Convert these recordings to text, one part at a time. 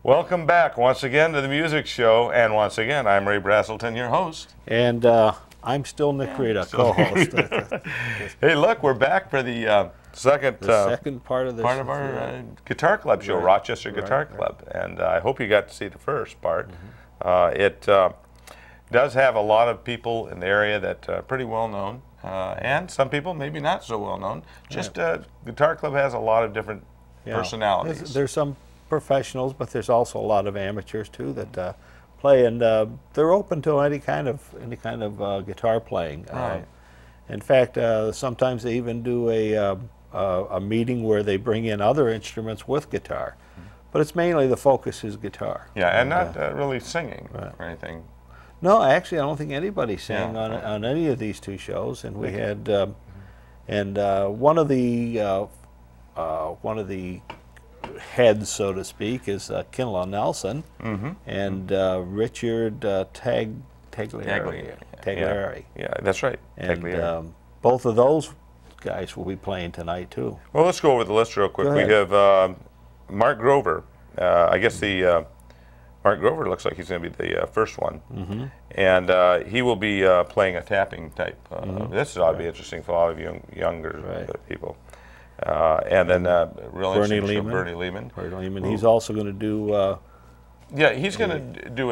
Welcome back once again to the music show, and once again, I'm Ray Braselton, your host. And I'm still Nick Rita, co-host. Hey, look, we're back for the second part of our Guitar Club show, right. Rochester Guitar Club, and I hope you got to see the first part. It does have a lot of people in the area that are pretty well known, and some people maybe not so well known. Just Guitar Club has a lot of different personalities. There's some professionals, but there's also a lot of amateurs too that play, and they're open to any kind of guitar playing. Right. In fact, sometimes they even do a meeting where they bring in other instruments with guitar, but it's mainly the focus is guitar. Yeah, and not really singing or anything. No, actually, I don't think anybody sang on any of these two shows, and we had one of the heads, so to speak, is Kinloch Nelson, and Richard Taglieri. Yeah, that's right. And both of those guys will be playing tonight too. Well, let's go over the list real quick. We have Mark Grover. I guess Mark Grover looks like he's going to be the first one, and he will be playing a tapping type. This ought to be interesting for a lot of younger people. And then Bernie Lehmann. He's also going to do. Yeah, he's going to do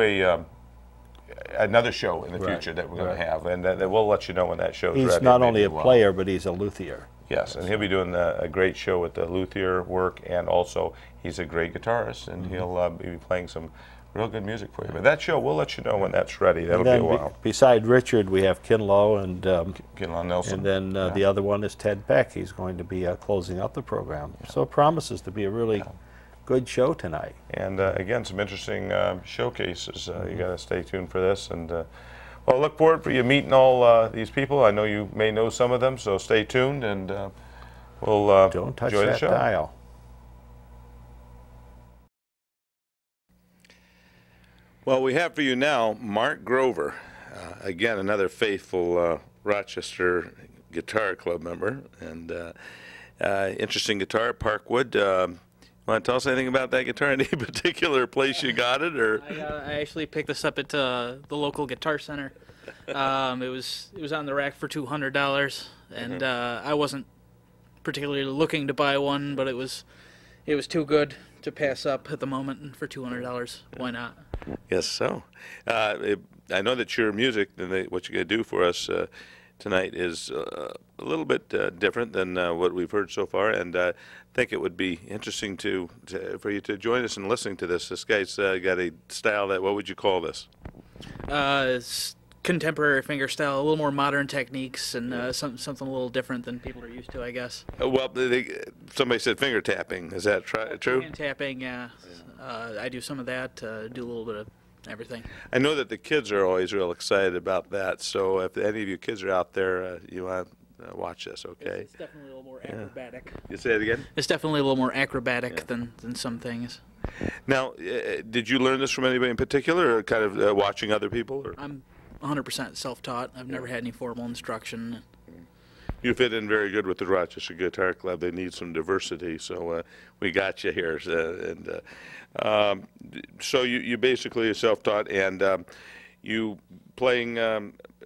another show in the future that we're going to have, and we'll let you know when that show's ready. He's not only a player, but he's a luthier. Yes, and he'll be doing a great show with the luthier work, and also he's a great guitarist, and he'll be playing some real good music for you. But that show, we'll let you know when that's ready. That'll be a while. Beside Richard, we have Kinloch and Kinloch Nelson. And then the other one is Ted Peck. He's going to be closing out the program. So it promises to be a really good show tonight. And again, some interesting showcases. You got to stay tuned for this. And well, look forward for you meeting all these people. I know you may know some of them, so stay tuned, and we'll Don't touch enjoy that the show. dial. Well, we have for you now Mark Grover, again another faithful Rochester Guitar Club member, and interesting guitar, Parkwood. Want to tell us anything about that guitar? Any particular place you got it, or? I actually picked this up at the local guitar center. It was on the rack for $200, and I wasn't particularly looking to buy one, but it was too good to pass up at the moment, and for $200, why not? Yes, so. I know that your music, what you're going to do for us tonight, is a little bit different than what we've heard so far, and I think it would be interesting for you to join us in listening to this. This guy's got a style that, what would you call this? It's contemporary finger style, a little more modern techniques, and something a little different than people are used to, I guess. Well, somebody said finger tapping. Is that true? Hand tapping, yeah. I do some of that, do a little bit of everything. I know that the kids are always real excited about that, so if any of you kids are out there, you want to watch this, okay? It's definitely a little more acrobatic. You say it again? It's definitely a little more acrobatic than some things. Now, did you learn this from anybody in particular, or kind of watching other people? Or? I'm 100% self-taught. I've never had any formal instruction. You fit in very good with the Rochester Guitar Club. They need some diversity, so we got you here. So you basically are self-taught, and you playing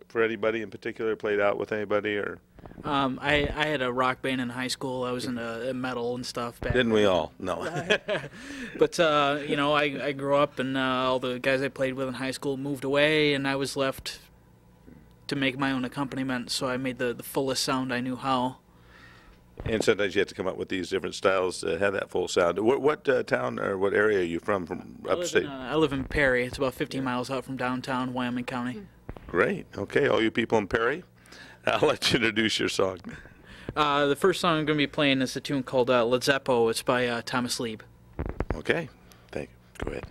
for anybody in particular? Played out with anybody, or? I had a rock band in high school. I was into metal and stuff back Didn't we all? No. But you know, I grew up, and all the guys I played with in high school moved away, and I was left to make my own accompaniment. So I made the fullest sound I knew how. And sometimes you have to come up with these different styles to have that full sound. What town or what area are you from upstate? I live in Prairie. It's about 50 miles out from downtown Wyoming County. Great. Okay, all you people in Prairie, I'll let you introduce your song. The first song I'm going to be playing is a tune called Ladzekpo. It's by Thomas Lieb. Okay, thank you. Go ahead.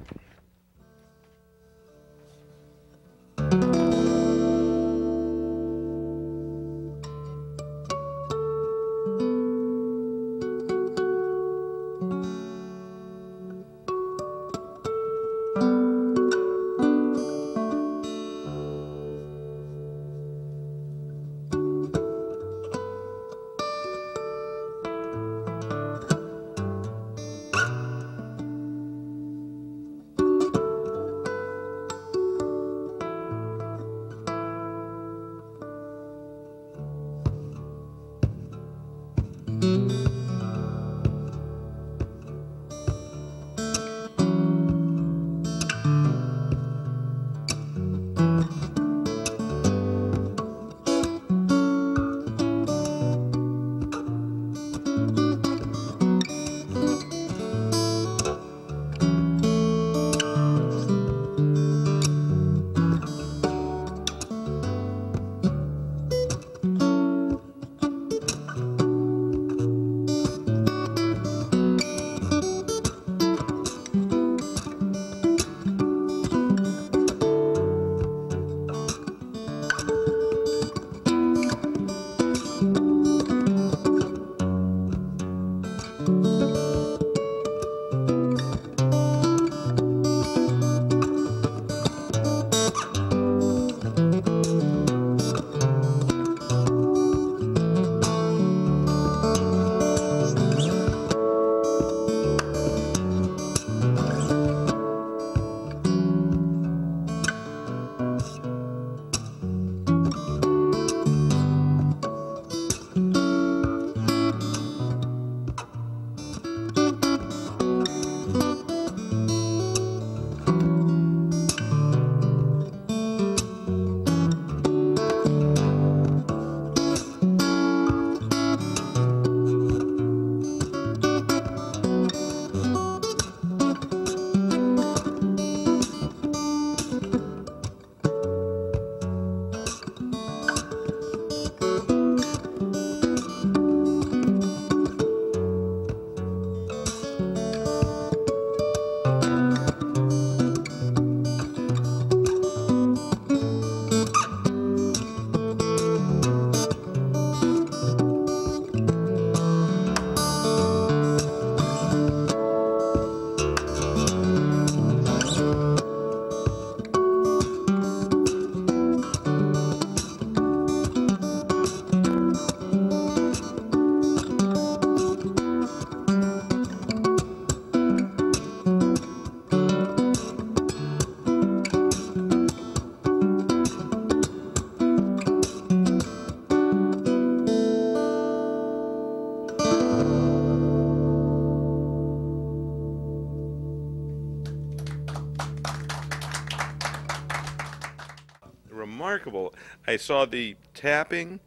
remarkable. I saw the tapping.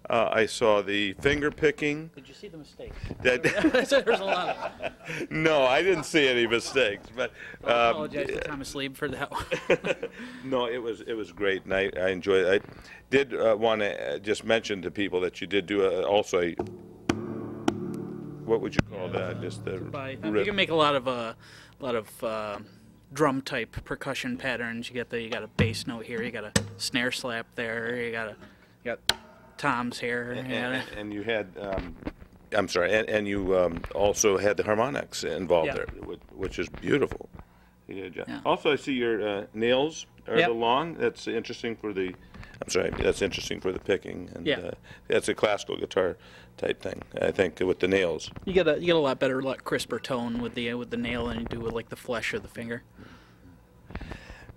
I saw the finger picking. Did you see the mistakes? That There's a lot of. No, I didn't see any mistakes. But I apologize to Thomas Lieb for that one. no, it was great, and I enjoyed it. I did want to just mention to people that you did do also a, what would you call that? Just the You can make a lot of drum type percussion patterns. You got a bass note here. You got a snare slap there. You got toms here. And you had, I'm sorry, and you also had the harmonics involved there, which is beautiful. Yeah. Also, I see your nails are Yep. the long. That's interesting for the. I'm sorry, that's interesting for the picking, and that's a classical guitar type thing. I think with the nails. You get a lot better, lot crisper tone with the nail than you do with like the flesh of the finger.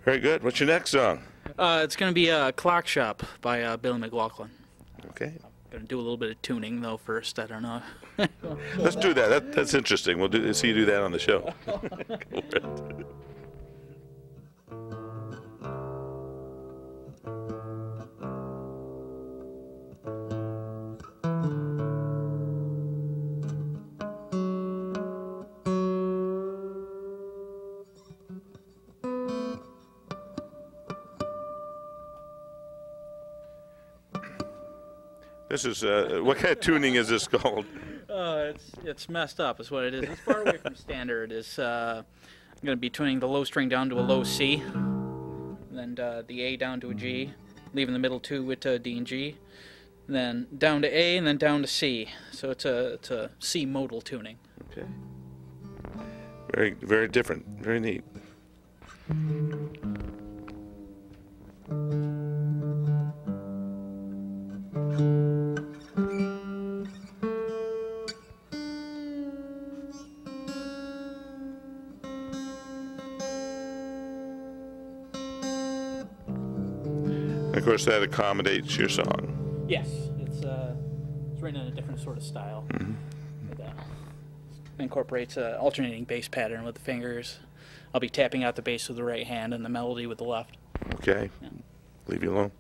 Very good. What's your next song? It's going to be Clock Shop by Billy McLaughlin. Okay. Going to do a little bit of tuning though first. I don't know. Let's do that. That's interesting. We'll see you do that on the show. This is what kind of tuning is this called? It's messed up. Is what it is. It's far away from standard. I'm going to be tuning the low string down to a low C, and then the A down to a G, leaving the middle two with D and G, and then down to A, and then down to C. So it's a C modal tuning. Okay. Very, very different. Very neat. Of course, that accommodates your song. Yes, it's written in a different sort of style. Mm-hmm. It incorporates an alternating bass pattern with the fingers. I'll be tapping out the bass with the right hand and the melody with the left. Okay. Yeah. Leave you alone.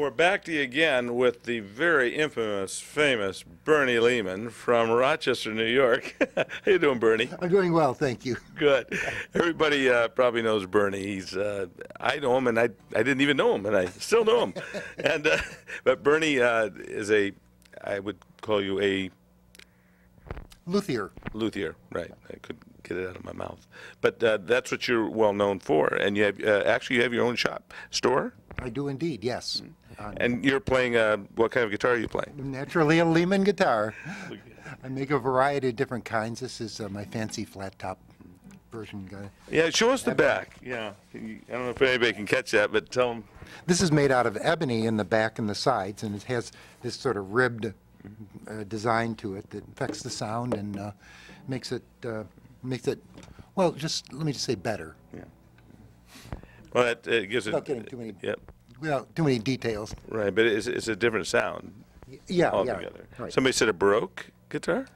we're back to you again with the very infamous, famous Bernie Lehmann from Rochester, New York. How you doing, Bernie? I'm doing well, thank you. Good. Everybody probably knows Bernie. He's I know him, and I didn't even know him, and I still know him. And but Bernie is I would call you a Luthier. luthier, right? I couldn't get it out of my mouth, but that's what you're well known for. And you have actually you have your own store. I do indeed, yes. And you're playing, what kind of guitar are you playing? Naturally a Lehmann guitar. I make a variety of different kinds. This is my fancy flat top version guy. Yeah, show us the back. Yeah, I don't know if anybody can catch that, but tell them. This is made out of ebony in the back and the sides, and it has this sort of ribbed design to it that affects the sound and makes it, well, let me just say better. Yeah. Well, it gives it. Without getting too many, Yep. without too many details. Right, but it's a different sound. Yeah, altogether. yeah. Right. Somebody said a Baroque guitar.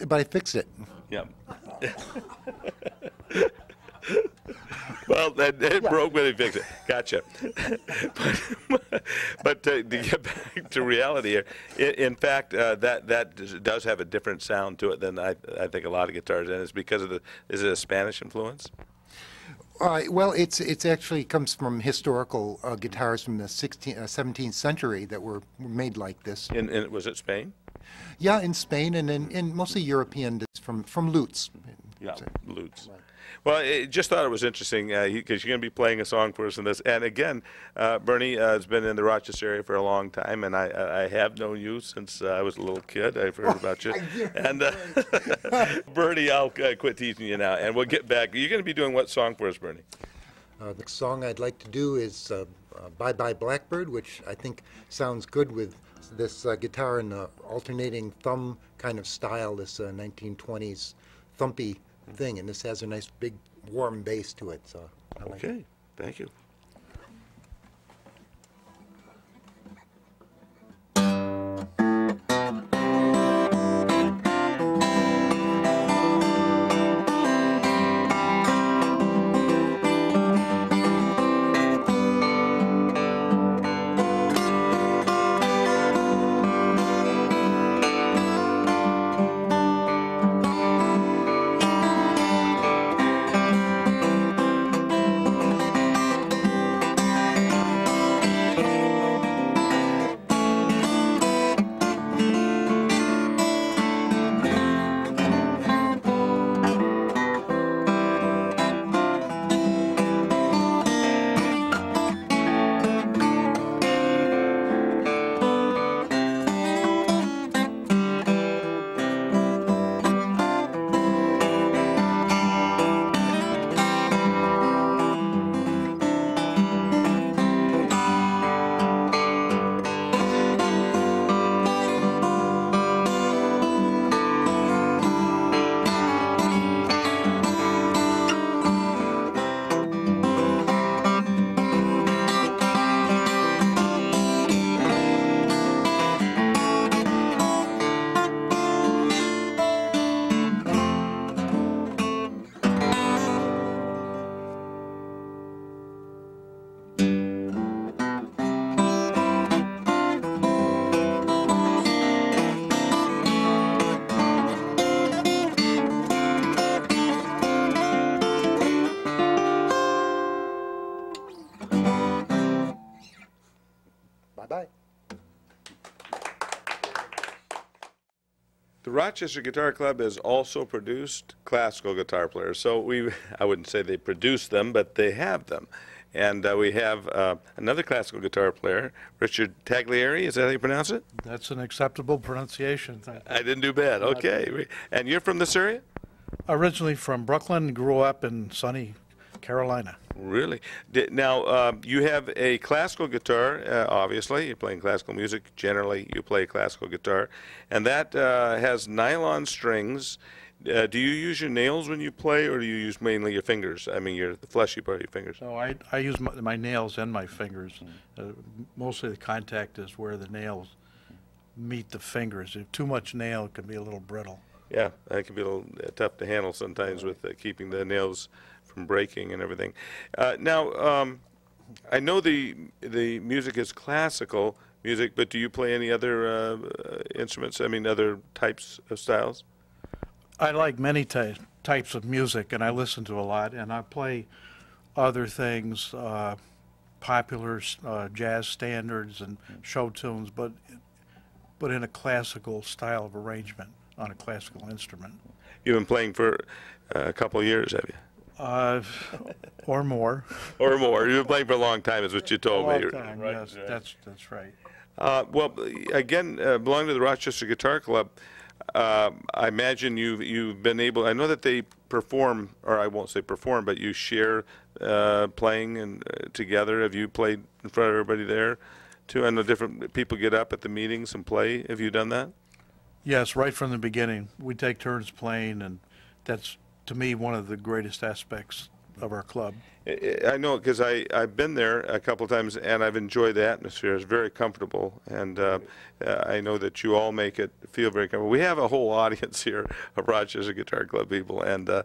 But I fixed it. Yep. Well, it broke, but they fixed it. Gotcha. But to get back to reality here, in fact, that does have a different sound to it than I think a lot of guitars, and it's because of is it a Spanish influence? Well, it's actually comes from historical guitars from the 17th century that were made like this. Was it Spain? Yeah, in Spain and in mostly European, from lutes. Yeah, lutes. Right. Well, I just thought it was interesting because you're going to be playing a song for us in this. And again, Bernie has been in the Rochester area for a long time, and I have known you since I was a little kid. I've heard about you. And Bernie, I'll quit teasing you now, and we'll get back. You're going to be doing what song for us, Bernie? The song I'd like to do is Bye Blackbird, which I think sounds good with this guitar in the alternating thumb kind of style, this 1920s thumpy thing, and this has a nice big warm bass to it, so I like it. Okay, thank you. Bye-bye. The Rochester Guitar Club has also produced classical guitar players. So I wouldn't say they produce them, but they have them. And we have another classical guitar player, Richard Taglieri. Is that how you pronounce it? That's an acceptable pronunciation. I didn't do bad. Okay. And you're from this area? Originally from Brooklyn, grew up in sunny Carolina. Really? Now, you have a classical guitar, obviously. You're playing classical music. Generally, you play classical guitar. And that has nylon strings. Do you use your nails when you play, or do you use mainly your fingers? I mean, the fleshy part of your fingers. So I use my nails and my fingers. Mostly the contact is where the nails meet the fingers. If too much nail, it can be a little brittle. Yeah, that can be a little tough to handle sometimes with keeping the nails from breaking and everything. Now, I know the music is classical music, but do you play any other instruments? I mean, other types of styles? I like many types of music, and I listen to a lot, and I play other things, popular jazz standards and show tunes, but in a classical style of arrangement on a classical instrument. You've been playing for a couple of years, have you? Or more. Or more. You've been playing for a long time, is what you told me. A long time, Right, yes, right. that's right. Well, again, belong to the Rochester Guitar Club. I imagine you've been able. I know that they perform, or I won't say perform, but you share playing and together. Have you played in front of everybody there, too? I know different people get up at the meetings and play. Have you done that? Yes, right from the beginning. We take turns playing, and that's, to me, one of the greatest aspects of our club. I know, because I've been there a couple of times, and I've enjoyed the atmosphere. It's very comfortable, and I know that you all make it feel very comfortable. We have a whole audience here of Rochester Guitar Club people, and I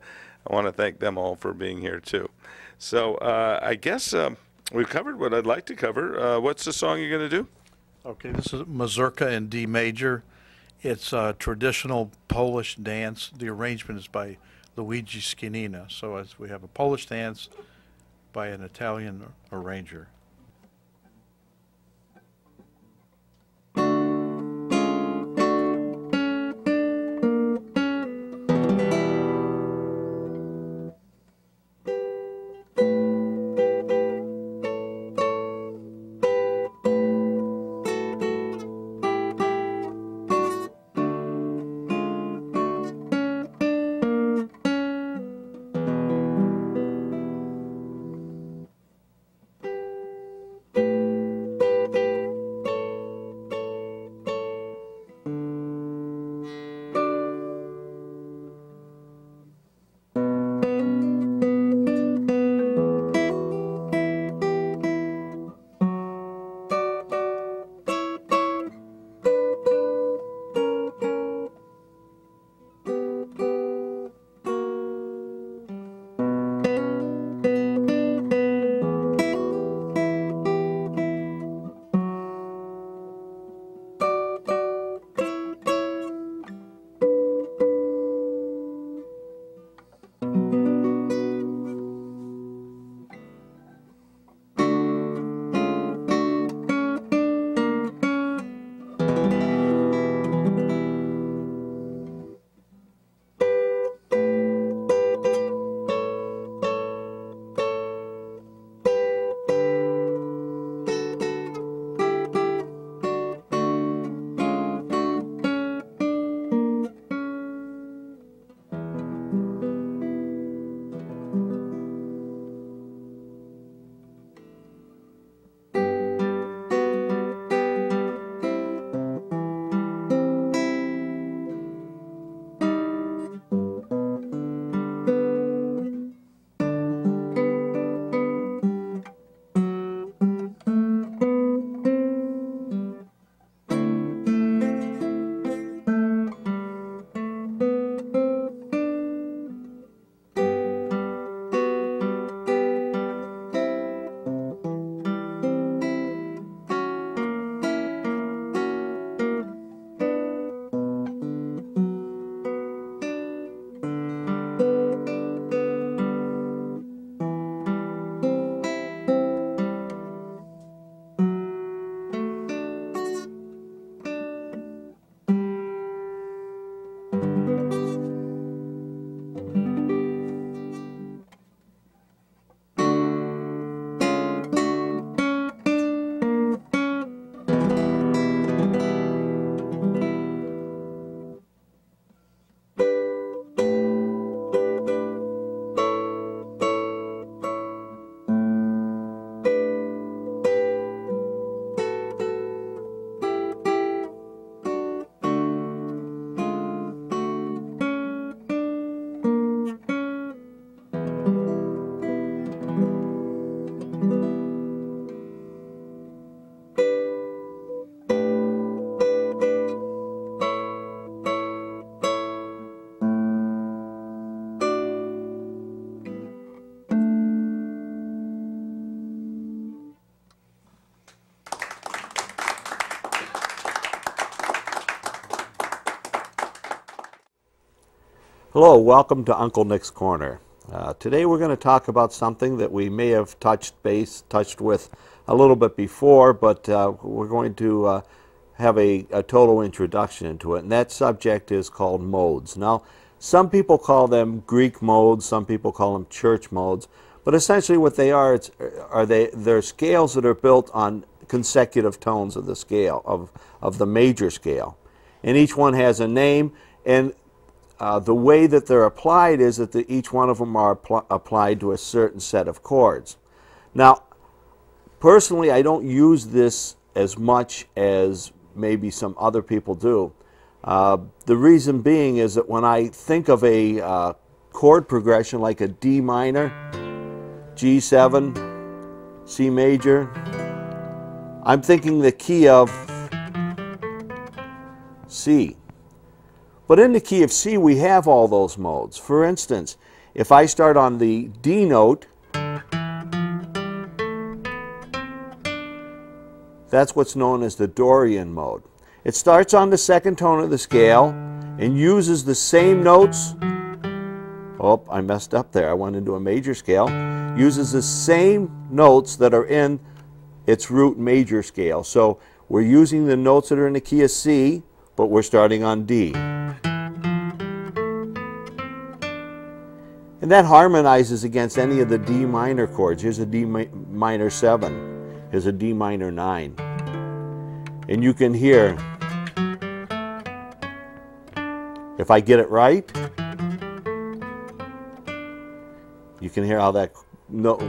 want to thank them all for being here, too. So I guess we've covered what I'd like to cover. What's the song you're going to do? Okay, this is Mazurca in D major. It's a traditional Polish dance. The arrangement is by Luigi Schianina. So as we have a Polish dance by an Italian arranger. Hello, welcome to Uncle Nick's Corner. Today we're going to talk about something that we may have touched with a little bit before, but we're going to have a total introduction into it, and that subject is called modes. Now, some people call them Greek modes, some people call them church modes, but essentially what they are, they're scales that are built on consecutive tones of the scale, of the major scale. And each one has a name, and the way that they're applied is that each one of them are applied to a certain set of chords. Now, personally, I don't use this as much as maybe some other people do. The reason being is that when I think of a chord progression like a D minor, G7, C major, I'm thinking the key of C. But in the key of C, we have all those modes. For instance, if I start on the D note, that's what's known as the Dorian mode. It starts on the second tone of the scale and uses the same notes. Oh, I messed up there. I went into a major scale. Uses the same notes that are in its root major scale. So we're using the notes that are in the key of C, but we're starting on D. And that harmonizes against any of the D minor chords. Here's a D minor 7. Here's a D minor 9. And you can hear, if I get it right, you can hear how that note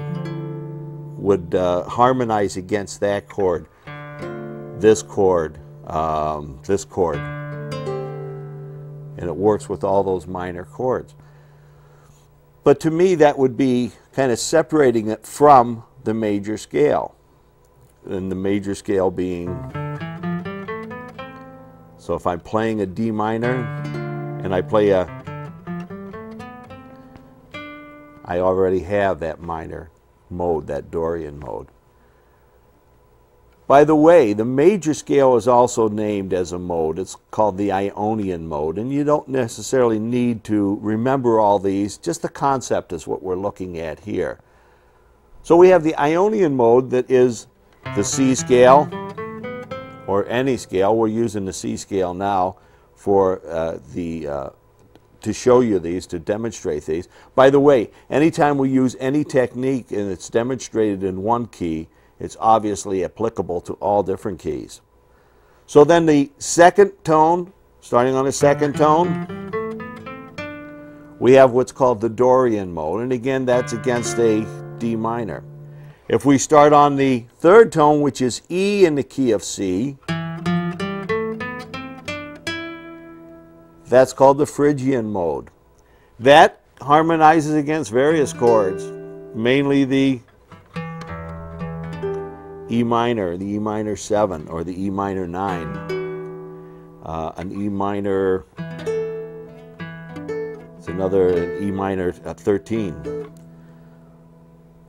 would harmonize against that chord, this chord, this chord. And it works with all those minor chords. But to me, that would be kind of separating it from the major scale. And the major scale being, so if I'm playing a D minor and I play I already have that minor mode, that Dorian mode. By the way, the major scale is also named as a mode. It's called the Ionian mode, and you don't necessarily need to remember all these. Just the concept is what we're looking at here. So we have the Ionian mode that is the C scale, or any scale. We're using the C scale now for to show you these, to demonstrate these. By the way, anytime we use any technique and it's demonstrated in one key, it's obviously applicable to all different keys. So then the second tone, starting on the second tone, we have what's called the Dorian mode, and again that's against a D minor. If we start on the third tone, which is E in the key of C, that's called the Phrygian mode. That harmonizes against various chords, mainly the E minor, the E minor 7, or the E minor 9, an E minor, it's another E minor 13.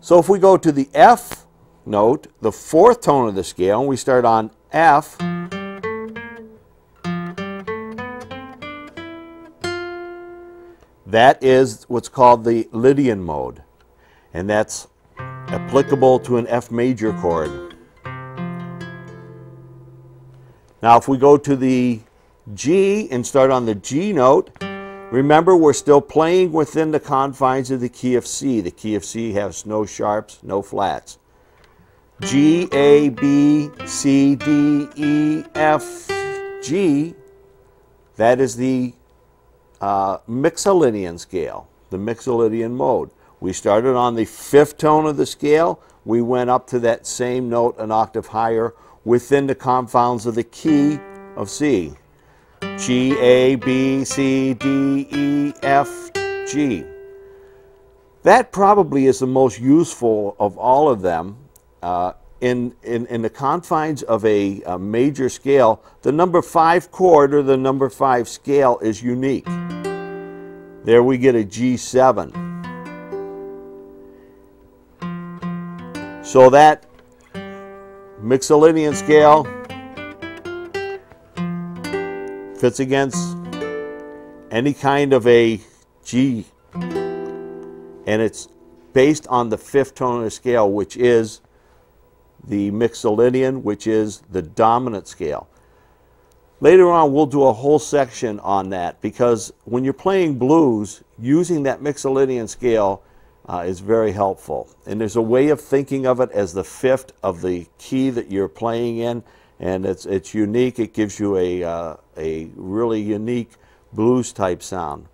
So if we go to the F note, the fourth tone of the scale, and we start on F, that is what's called the Lydian mode, and that's applicable to an F major chord. Now if we go to the G and start on the G note, remember we're still playing within the confines of the key of C. The key of C has no sharps, no flats. G, A, B, C, D, E, F, G, that is the Mixolydian scale, the Mixolydian mode. We started on the fifth tone of the scale. We went up to that same note an octave higher within the confines of the key of C. G, A, B, C, D, E, F, G. That probably is the most useful of all of them. In the confines of a major scale, the number 5 chord or the number 5 scale is unique. There we get a G7. So that Mixolydian scale fits against any kind of a G. And it's based on the 5th tone of the scale, which is the Mixolydian, which is the dominant scale. Later on, we'll do a whole section on that, because when you're playing blues, using that Mixolydian scale is very helpful. And there's a way of thinking of it as the 5th of the key that you're playing in, and it's unique. It gives you a really unique blues type sound.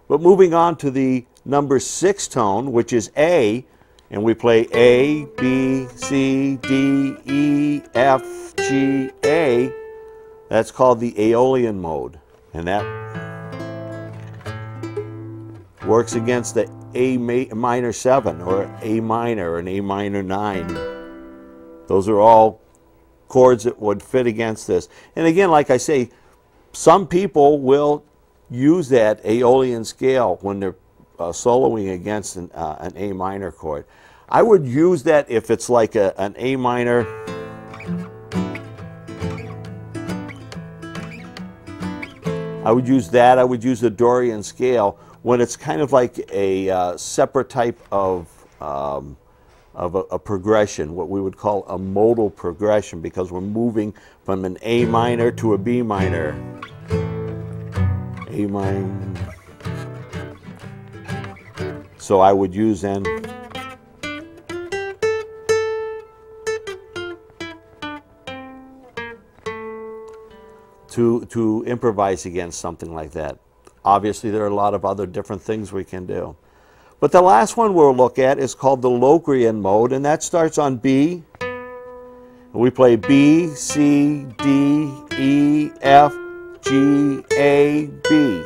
But moving on to the number 6 tone, which is A, and we play A, B, C, D, E, F, G, A. That's called the Aeolian mode, and that works against the A minor 7 or A minor and A minor 9. Those are all chords that would fit against this. And again, like I say, some people will use that Aeolian scale when they're soloing against an A minor chord. I would use that if it's like an A minor. I would use that. I would use the Dorian scale when it's kind of like a separate type of a progression, what we would call a modal progression, because we're moving from an A minor to a B minor. A minor. So I would use then to improvise against something like that. Obviously, there are a lot of other different things we can do. But the last one we'll look at is called the Locrian mode, and that starts on B. We play B, C, D, E, F, G, A, B.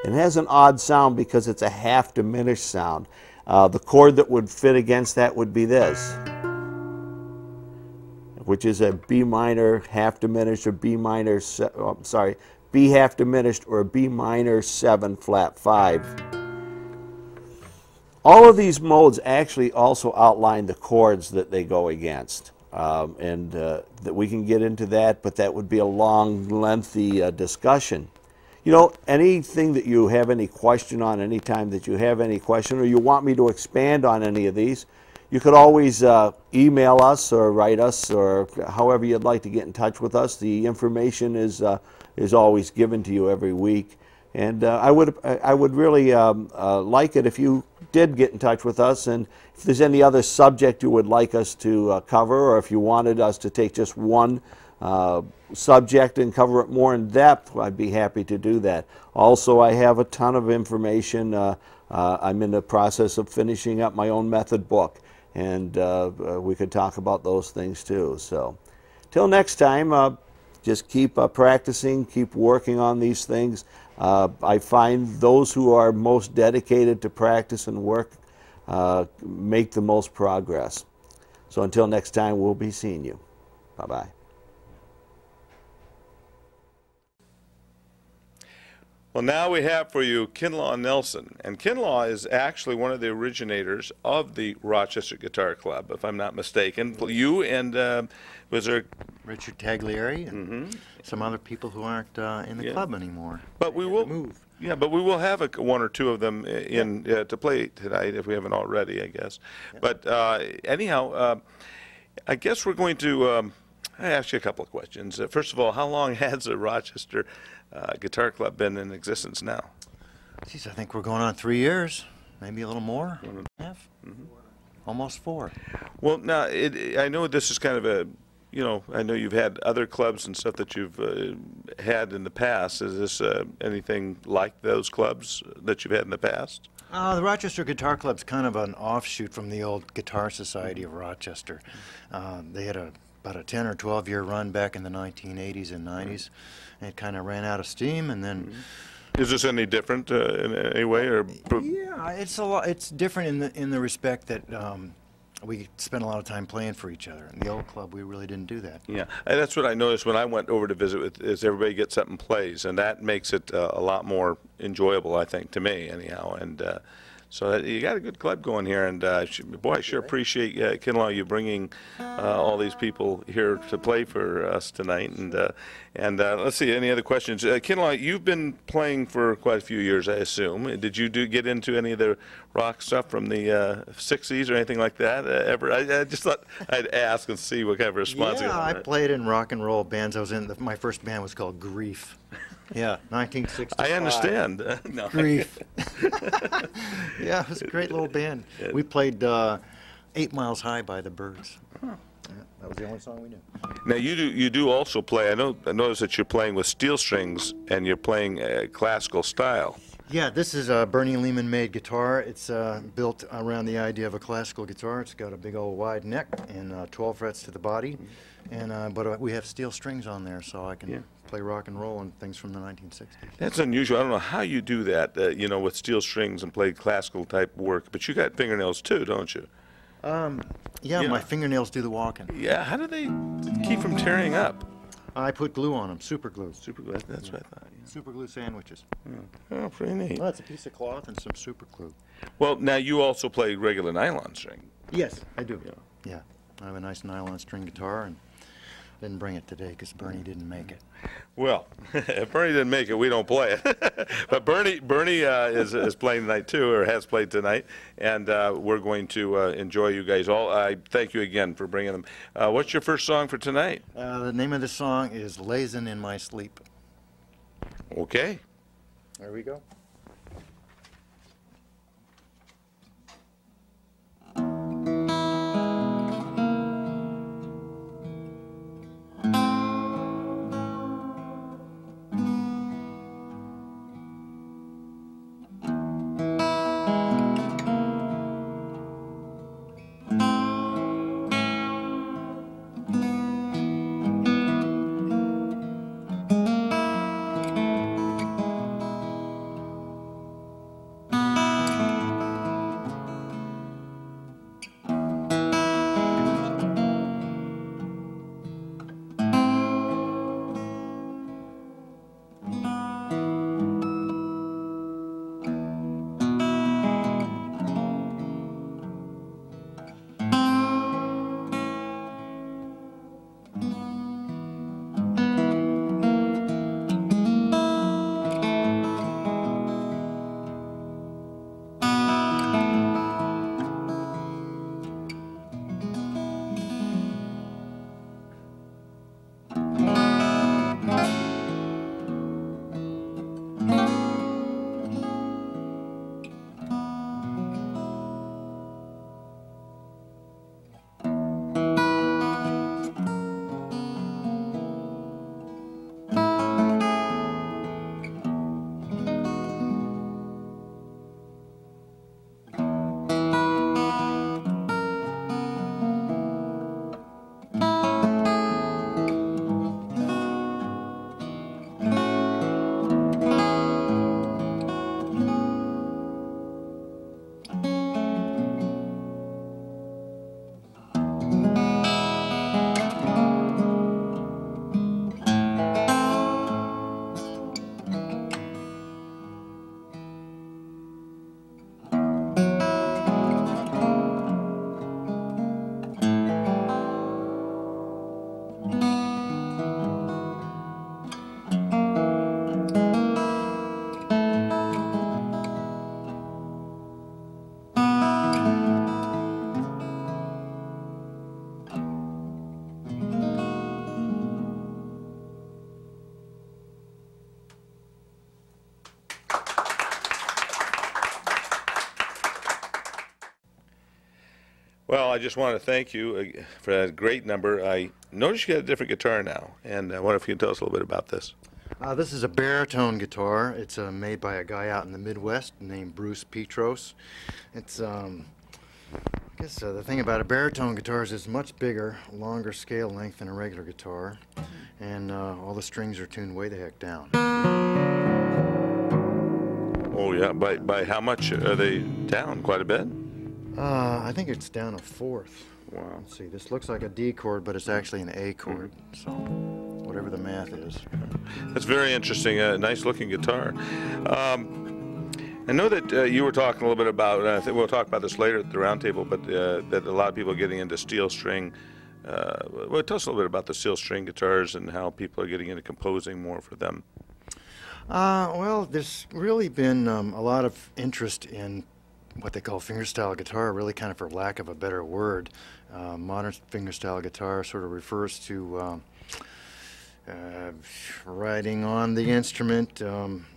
It has an odd sound because it's a half diminished sound. The chord that would fit against that would be this, which is a B minor half diminished or B minor, B half diminished or a B minor 7 flat 5. All of these modes actually also outline the chords that they go against. That we can get into that, but that would be a long, lengthy discussion. You know, anything that you have any question on, anytime that you have any question or you want me to expand on any of these, you could always email us or write us, or however you'd like to get in touch with us. The information is always given to you every week. And I would really like it if you did get in touch with us, and if there's any other subject you would like us to cover, or if you wanted us to take just one subject and cover it more in depth, I'd be happy to do that. Also, I have a ton of information. I'm in the process of finishing up my own method book, and we could talk about those things too. So, till next time, just keep practicing, keep working on these things. I find those who are most dedicated to practice and work make the most progress. So until next time, we'll be seeing you. Bye-bye. Well, now we have for you Kinloch Nelson. And Kinloch is actually one of the originators of the Rochester Guitar Club, if I'm not mistaken. You and was there Richard Taglieri and some other people who aren't in the club anymore. But we will move. Yeah, but we will have one or two of them in to play tonight if we haven't already, I guess. But anyhow, I guess we're going to ask you a couple of questions. First of all, how long has the Rochester Guitar Club been in existence now? Geez, I think we're going on 3 years, maybe a little more. Half, almost 4. Well, now I know this is kind of a, you know, I know you've had other clubs and stuff that you've had in the past. Is this anything like those clubs that you've had in the past? The Rochester Guitar Club's kind of an offshoot from the old Guitar Society of Rochester. They had about a 10 or 12-year run back in the 1980s and 90s. And it kind of ran out of steam, and then. Is this any different in any way, or? Yeah, it's a lot. It's different in the respect that we spent a lot of time playing for each other. In the old club, we really didn't do that. Yeah, and that's what I noticed when I went over to visit with, is everybody gets up and plays, and that makes it a lot more enjoyable, I think, to me anyhow. And So you got a good club going here, and boy, I sure appreciate Kinloch, you bringing all these people here to play for us tonight. And let's see, any other questions? Kinloch, you've been playing for quite a few years, I assume. Did you get into any of the rock stuff from the 60s or anything like that ever? I just thought I'd ask and see what kind of response you Yeah, have. I played in rock and roll bands. I was in my first band was called Grief. Yeah, 1965. I understand. No. Grief. Yeah, it was a great little band. We played 8 Miles High by the Byrds. Yeah, that was the only song we knew. Now you do also play. I notice that you're playing with steel strings and you're playing classical style. Yeah, this is a Bernie Lehmann made guitar. It's built around the idea of a classical guitar. It's got a big old wide neck and 12 frets to the body, and but we have steel strings on there, so I can play rock and roll and things from the 1960s. That's unusual. I don't know how you do that, with steel strings and play classical type work. But you got fingernails too, don't you? Yeah, my fingernails do the walking. Yeah. How do they keep from tearing up? I put glue on them, super glue. Super glue. That's what I thought. Yeah. Super glue sandwiches. Oh, pretty neat. Well, it's a piece of cloth and some super glue. Well, now you also play regular nylon string. Yes, I do. Yeah, I have a nice nylon string guitar, and I didn't bring it today because Bernie didn't make it. Well, if Bernie didn't make it, we don't play it. But Bernie is playing tonight too, or has played tonight, and we're going to enjoy you guys all. I thank you again for bringing them. What's your first song for tonight? The name of the song is Lazin In My Sleep. Okay. There we go. Well, I just want to thank you for that great number. I noticed you got a different guitar now, and I wonder if you can tell us a little bit about this. This is a baritone guitar. It's made by a guy out in the Midwest named Bruce Petros. It's, I guess the thing about a baritone guitar is it's much bigger, longer scale length than a regular guitar, and all the strings are tuned way the heck down. Oh yeah, by how much are they down? Quite a bit? I think it's down a fourth. Wow. Let's see, this looks like a D chord, but it's actually an A chord, so whatever the math is. That's very interesting. A nice looking guitar. I know that you were talking a little bit about, and I think we'll talk about this later at the roundtable, but that a lot of people are getting into steel string. Well, tell us a little bit about the steel string guitars and how people are getting into composing more for them. Well, there's really been a lot of interest in what they call fingerstyle guitar, really kind of for lack of a better word. Modern fingerstyle guitar sort of refers to writing on the instrument,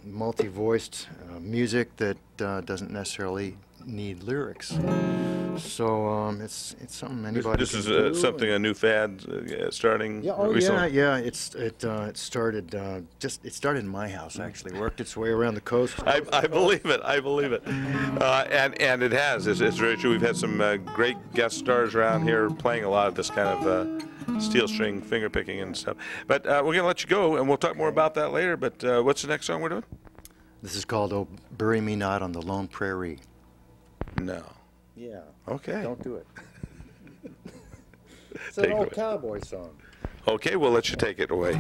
multi-voiced music that doesn't necessarily need lyrics. So it's something anybody This can is do. something, a new fad starting recently? Yeah. It started it started in my house, actually. Worked its way around the coast. I believe it. I believe it. And it has. It's very true. We've had some great guest stars around here playing a lot of this kind of steel string finger picking and stuff. But we're going to let you go, and we'll talk more about that later. But what's the next song we're doing? This is called "Oh, Bury Me Not on the Lone Prairie." No. Yeah. Okay. Don't do it. It's Take an it old away. cowboy song. Okay, we'll let you take it away.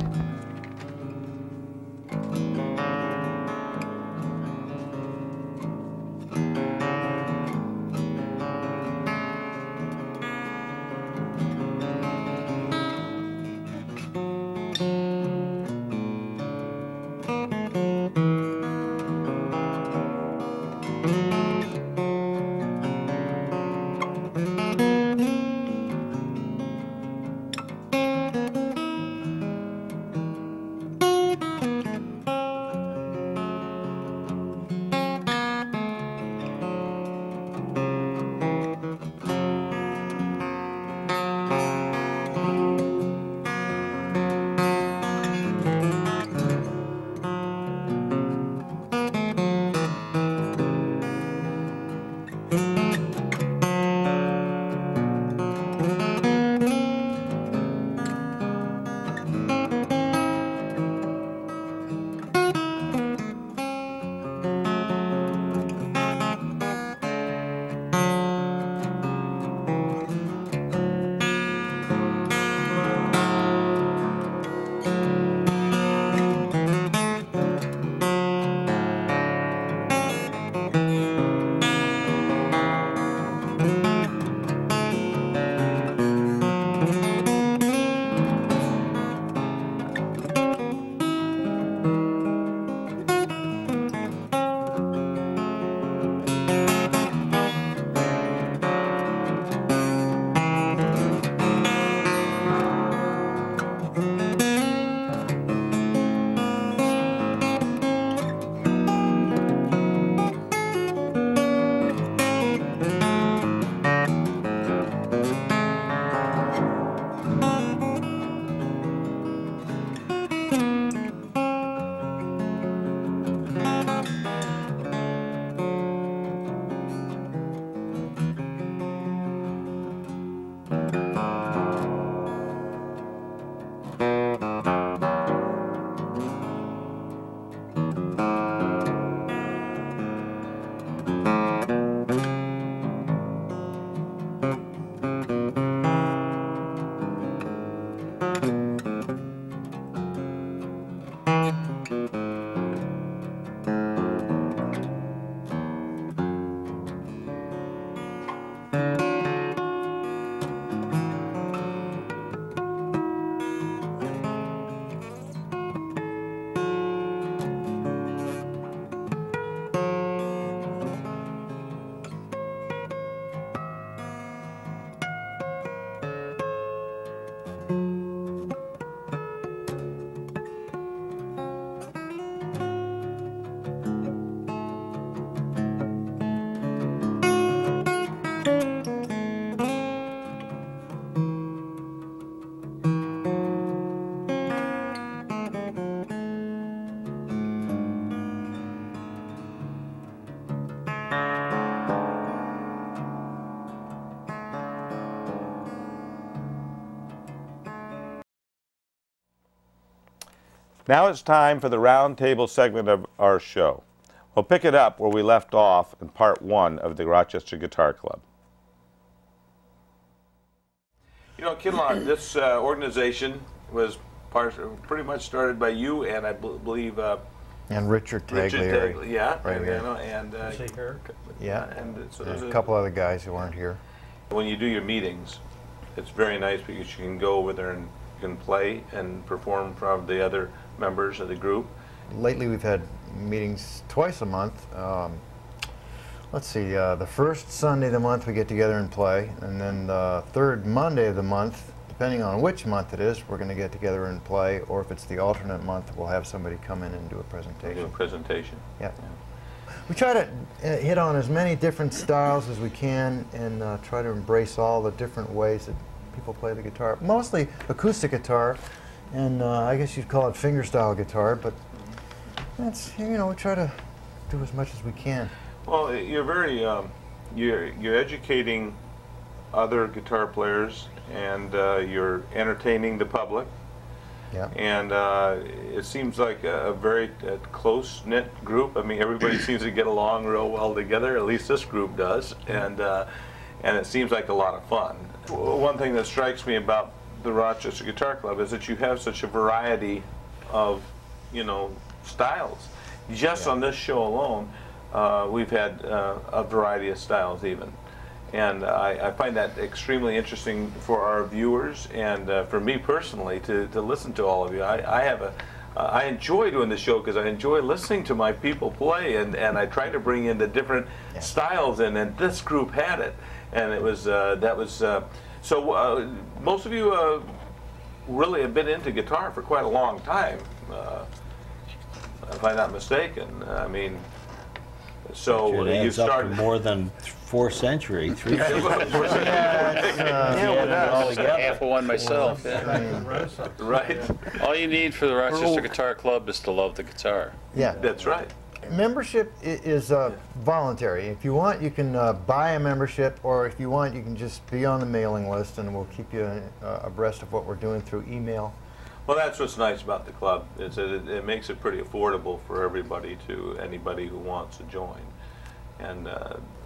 Now it's time for the roundtable segment of our show. We'll pick it up where we left off in part one of the Rochester Guitar Club. You know, Kinloch, this organization was pretty much started by you and I believe And Richard Richard Taglieri. Taglieri, yeah, right here. and Yeah, and so and there's a couple other guys who aren't here. When you do your meetings, it's very nice because you can go over there and you can play and perform from the other members of the group. Lately we've had meetings twice a month. Let's see, the first Sunday of the month we get together and play, and then the third Monday of the month, depending on which month it is, we're going to get together and play, or if it's the alternate month, we'll have somebody come in and do a presentation. Do a presentation. Yeah. We try to hit on as many different styles as we can and try to embrace all the different ways that people play the guitar. Mostly acoustic guitar, and I guess you'd call it fingerstyle guitar, but that's, you know, we try to do as much as we can. Well, you're very, you're educating other guitar players, and you're entertaining the public. Yeah. And it seems like a very close-knit group. I mean, everybody seems to get along real well together. At least this group does, and it seems like a lot of fun. One thing that strikes me about the Rochester Guitar Club is that you have such a variety of, you know, styles. Just on this show alone, we've had a variety of styles even. And I find that extremely interesting for our viewers and for me personally to listen to all of you. I enjoy doing the show because I enjoy listening to my people play, and I try to bring in the different styles in, and this group had it. And it was, so most of you really have been into guitar for quite a long time, if I'm not mistaken. I mean, so you started more than 4 centuries, 3 centuries. Half of one myself. Yeah. Right. All you need for the Rochester Guitar Club is to love the guitar. Yeah. That's right. Membership is voluntary. If you want, you can buy a membership, or if you want, you can just be on the mailing list, and we'll keep you abreast of what we're doing through email. Well, that's what's nice about the club, is that it makes it pretty affordable for everybody, anybody who wants to join. And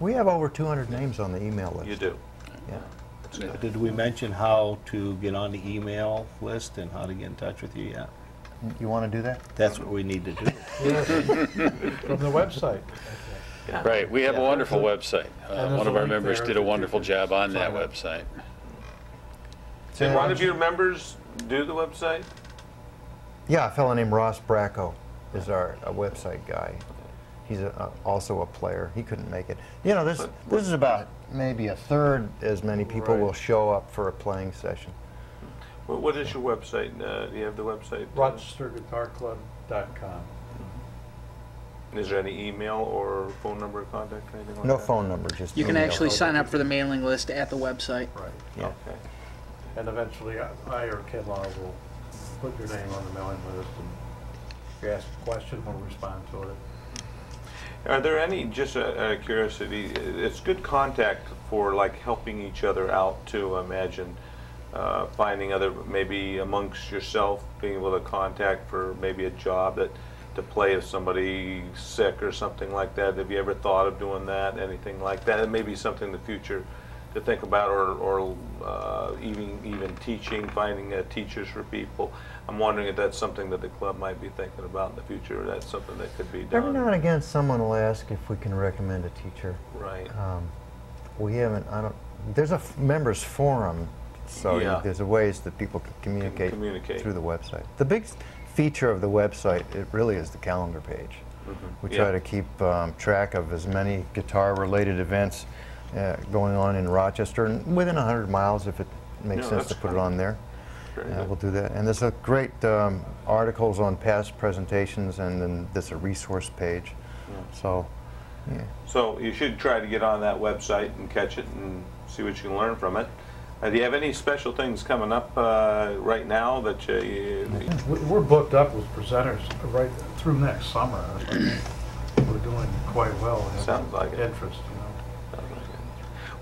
we have over 200 names on the email list. you do. Yeah. Did we mention how to get on the email list and how to get in touch with you yet? You want to do that? That's what we need to do. From the website. Yeah. Right, we have a wonderful website. there's One a of our link members there did a that wonderful you can job on that sign up. website. Did one of your members do the website? Yeah, a fellow named Ross Bracco is our website guy. He's also a player. He couldn't make it. You know, this is about maybe a third as many people will show up for a playing session. Well, what is your website? Do you have the website? RochesterGuitarClub.com. Is there any email or phone number of contact or anything like No that? phone number, just You can email. actually sign up for the mailing list at the website. Right. Yeah. Okay. And eventually I or Kinloch will put your name on the mailing list, and if you ask a question, we'll respond to it. Are there any, just out of curiosity, it's good contact for like helping each other out too, I imagine, finding other, maybe amongst yourself, being able to contact for maybe a job to play if somebody's sick or something like that. Have you ever thought of doing that, anything like that? It may be something in the future to think about, or even teaching, finding teachers for people. I'm wondering if that's something that the club might be thinking about in the future, or that's something that could be done. Every now and again, someone will ask if we can recommend a teacher. Right. We haven't. There's a members forum, so there's a ways that people can communicate through the website. The big feature of the website, it really is the calendar page. We try to keep track of as many guitar-related events going on in Rochester, and within 100 miles, if it makes sense to put it on there. We'll do that. And there's a great articles on past presentations, and then there's a resource page. So, yeah. So you should try to get on that website and catch it and see what you can learn from it. Do you have any special things coming up right now that We're booked up with presenters right through next summer. We're doing quite well. Sounds like it. Interest, you know.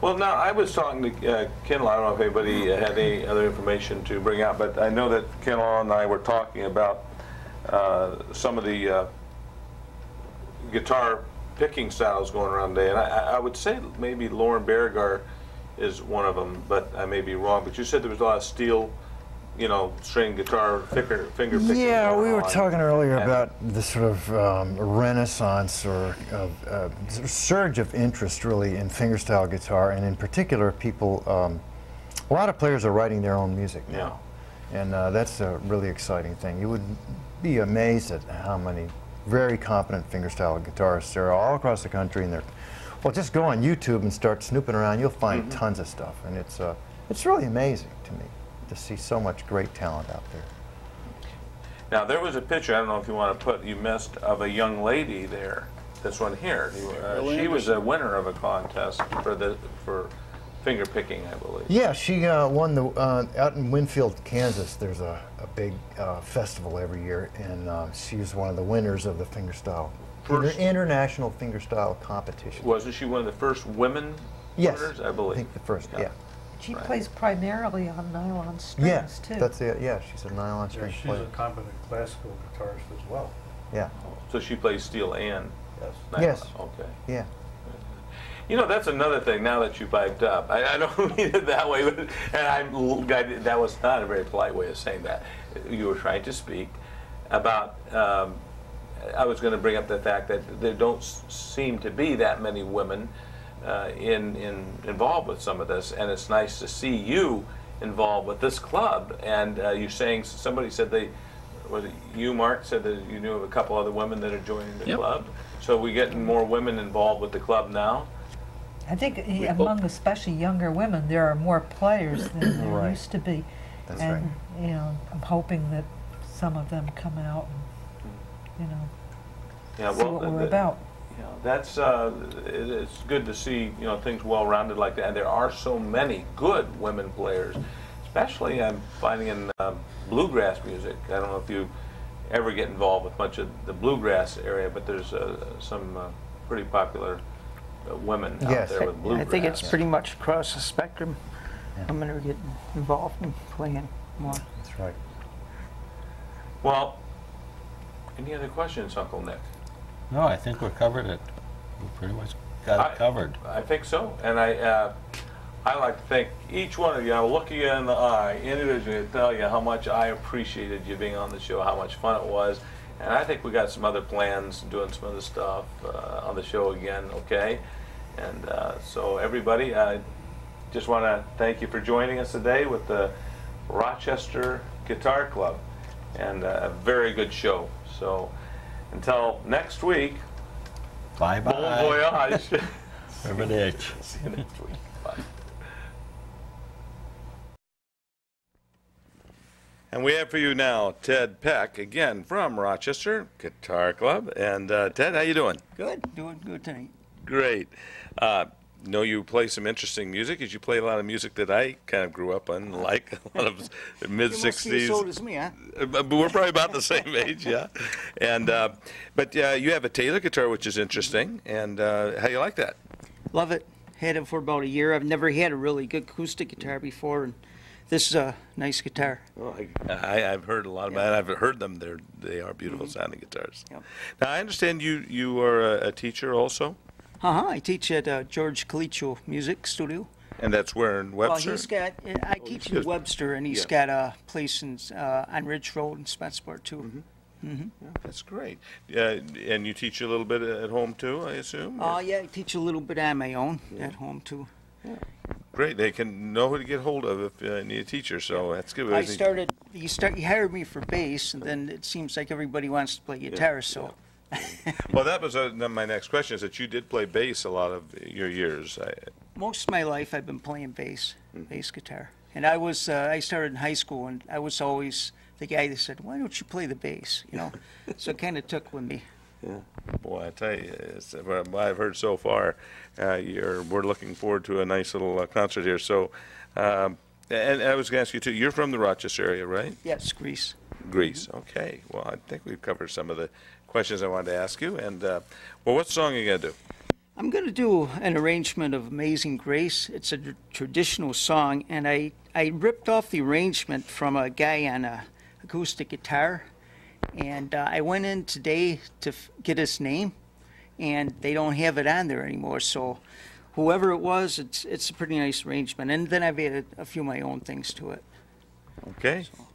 Well, now, I was talking to Kinloch. I don't know if anybody had any other information to bring out, but I know that Kinloch and I were talking about some of the guitar picking styles going around today, and I would say maybe Lauren Beauregard is one of them, but I may be wrong. But you said there was a lot of steel, you know, string guitar, finger picking. Yeah, we were on. talking earlier And- about the sort of renaissance or sort of surge of interest, really, in fingerstyle guitar, and in particular, people. A lot of players are writing their own music now, and that's a really exciting thing. You would be amazed at how many very competent fingerstyle guitarists there are all across the country, and they're, well, just go on YouTube and start snooping around. You'll find tons of stuff, and it's really amazing to me to see so much great talent out there. Now there was a picture, I don't know if you want to put, you missed, of a young lady there. This one here. She was a winner of a contest for finger picking, I believe. Yeah, she won the out in Winfield, Kansas. There's a big festival every year, and she was one of the winners of the fingerstyle international fingerstyle competition. Wasn't she one of the first women winners, I believe? I think the first. Yeah. She plays primarily on nylon strings, Yeah, too. that's it. Yeah, she's a nylon string She's player. a competent classical guitarist as well. Yeah. So she plays steel and Yes. nylon. Yes. Okay. Yeah. You know, that's another thing, now that you piped up. I don't mean it that way, but, that was not a very polite way of saying that. You were trying to speak about, I was going to bring up the fact that there don't seem to be that many women involved with some of this, and it's nice to see you involved with this club. And you're saying, somebody said was it you, Mark, said that you knew of a couple other women that are joining the club? So we're getting more women involved with the club now? I think among especially younger women, there are more players than there used to be. That's and, right. you know, I'm hoping that some of them come out and, you know, see what we're about. You know, that's it's good to see, you know, things well-rounded like that. And there are so many good women players, especially I'm finding in bluegrass music. I don't know if you ever get involved with much of the bluegrass area, but there's some pretty popular women out there with bluegrass. I think it's pretty much across the spectrum. Women are getting involved in playing more. That's right. Well, any other questions, Uncle Nick? No, I think we're covered it. We pretty much got it covered. I think so, and I like to thank each one of you. I'll look you in the eye individually and tell you how much I appreciated you being on the show, how much fun it was, and I think we got some other plans, doing some other stuff on the show again, okay? And so everybody, I just want to thank you for joining us today with the Rochester Guitar Club, and a very good show. So until next week, Bye-bye. bon voyage. Arrivederci. See you next week. Bye. And we have for you now Ted Peck, again from Rochester Guitar Club. And Ted, how you doing? Good, doing good tonight. Great. Know you play some interesting music, because you play a lot of music that I kind of grew up on, like a lot of mid-60s. You must be as old as me, huh? But we're probably about the same age, yeah. And but you have a Taylor guitar, which is interesting. And how you like that? Love it. Had it for about a year. I've never had a really good acoustic guitar before, and this is a nice guitar. Well, I've heard a lot about it. I've heard them. They are beautiful sounding guitars. Yep. Now, I understand you are a teacher also? I teach at George Calicio Music Studio. And that's where in Webster? Well, I teach in Webster, and he's got a place on Ridge Road in Spenceport, too. Yeah, that's great. And you teach a little bit at home, too, I assume? Yeah, I teach a little bit on my own at home, too. Great. They can know who to get hold of if you need a teacher, so that's good. You hired me for bass, and then it seems like everybody wants to play guitar, so. Well, that was my next question, is that you did play bass a lot of your years. Most of my life I've been playing bass guitar. And I started in high school, and I was always the guy that said, why don't you play the bass, you know? So it kind of took with me. Yeah. Boy, I tell you, what I've heard so far, we're looking forward to a nice little concert here. So, and I was going to ask you, too, you're from the Rochester area, right? Yes, Greece. Greece, okay. Well, I think we've covered some of the questions I wanted to ask you. And, well, what song are you going to do? I'm going to do an arrangement of Amazing Grace. It's a traditional song, and I ripped off the arrangement from a guy on a acoustic guitar. And I went in today to get his name, and they don't have it on there anymore. So whoever it was, it's a pretty nice arrangement. And then I've added a few of my own things to it. Okay. So.